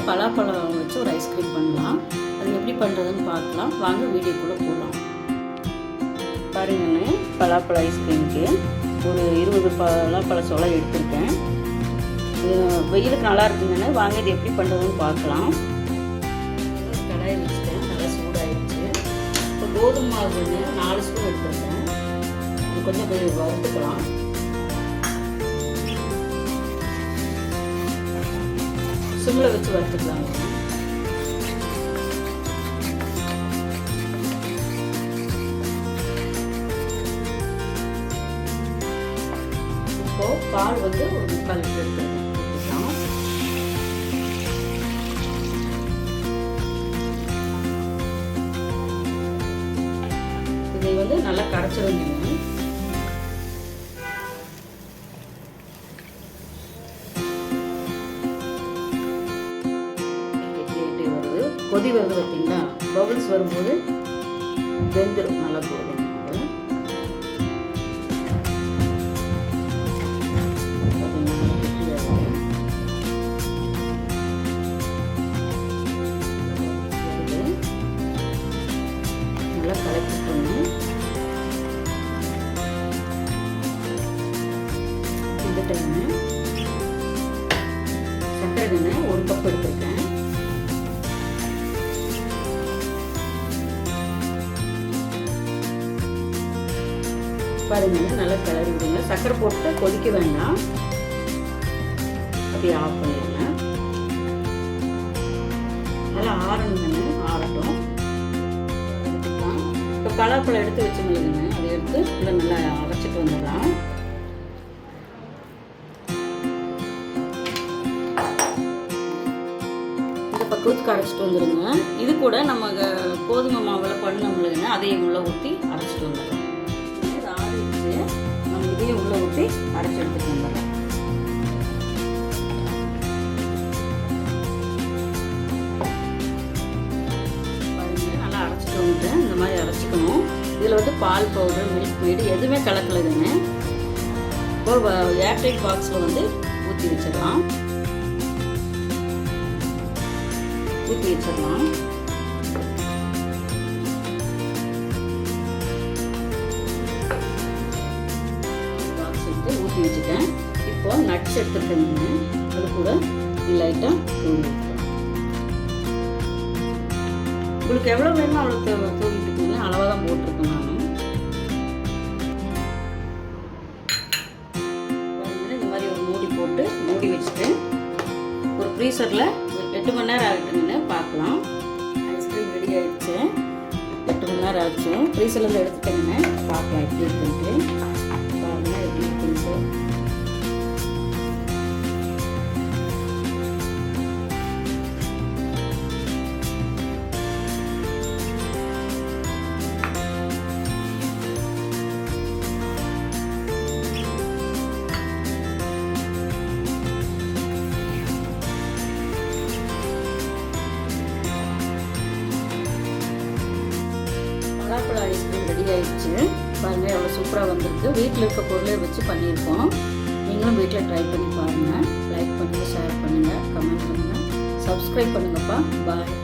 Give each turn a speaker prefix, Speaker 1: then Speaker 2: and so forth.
Speaker 1: பலாப்பழம் வச்சு ஒரு ஐஸ்கிரீம் பண்ணலாம். அது எப்படி பண்ணுறதுன்னு பார்க்கலாம். வாங்க வீடியோக்குள்ளே போகலாம். பாருங்கன்னு பலாப்பழ ஐஸ்கிரீமுக்கு ஒரு 20 பலாப்பழ சொலை எடுத்திருக்கேன். வெயிலுக்கு நல்லா இருக்குங்கன்னு வாங்க இது எப்படி பண்ணுறதுன்னு பார்க்கலாம். கடாயை வச்சுட்டேன், நல்லா சூடாகிடுச்சு. இப்போ கோதுமை மாவு 4 ஸ்பூன் எடுத்துருக்கேன். கொஞ்சம் வறுத்துக்கலாம். சிம்மில் வச்சு வறுத்துக்கலாம். இப்போ பால் ஒரு 3/4 லிட்டர் எடுத்துக்கலாம். இதை நல்லா கரைச்சிருங்க. கொதி வருது பார்த்தீங்களா, பபிள்ஸ் வரும்போது வெந்துடும் நல்லா போதும். நல்லா கலக்கிக்கணும். இந்த டைம் சர்க்கரை 1 கப் எடுத்துருக்கேன். பாருங்க, நல்லா கிளறி விடுங்க. சர்க்கரை போட்டு கொதிக்க வேண்டாம், அப்படியே ஆஃப் பண்ணிடுங்க. நல்லா ஆறணுங்க, ஆறட்டும். இப்போ பலாப்பழம் எடுத்து வச்சுருந்ததுங்க, அதை எடுத்து இல்லை நல்லா அரைச்சிட்டு வந்துடலாம். இந்த பக்குவத்துக்கு அரைச்சிட்டு வந்துடுங்க. இது கூட நம்ம கோதுமை மாவில் பண்ணோம்லங்க, அதையும் உள்ள ஊற்றி அரைச்சிட்டு வந்துடலாம். இதையும் உள்ள ஊற்றி அரைச்சி எடுத்துட்டு வந்துடலாம். நல்லா அரைச்சிட்டு வந்துட்டேன். இந்த மாதிரி அரைச்சிக்கணும். இதில் பால் பவுடர், மில்க் மேடு எதுவுமே கலக்கலைதுங்க. இப்போ ஏர்டைட் பாக்ஸில் ஊற்றி வச்சிடலாம். ஊற்றி வச்சுட்டேன். இப்போ நட்ஸ் எடுத்துட்டேங்க, அது கூட லைட்டாக தூவி விட்டுருவோம். உங்களுக்கு எவ்வளோ வேணுமோ அவ்வளோ தூவிட்டுக்குங்க. அளவாக தான் போட்டிருக்கேன் நான். இந்த மாதிரி ஒரு மூடி போட்டு மூடி வச்சுட்டு ஒரு ஃப்ரீசரில் 8 மணி நேரம் ஆகிட்டுங்கன்னு பார்க்கலாம். ஐஸ்கிரீம் ரெடி ஆகிடுச்சு. 8 மணி நேரம் ஆச்சு. ஃப்ரீசர்லேருந்து எடுத்துட்டேங்கன்னு பார்க்கலாம் எப்படி இருக்குன்ட்டு. பலாப்பழ ஐஸ்கிரீம் ரெடி ஆயிடுச்சு. பாருங்கள், எவ்வளோ சூப்பராக வந்திருக்கு. வீட்டில் இருக்க பொருளை வச்சு பண்ணியிருக்கோம். நீங்களும் வீட்டில் ட்ரை பண்ணி பாருங்கள். லைக் பண்ணுங்கள், ஷேர் பண்ணுங்கள், கமெண்ட் பண்ணுங்கள், சப்ஸ்கிரைப் பண்ணுங்கப்பா. பாய்.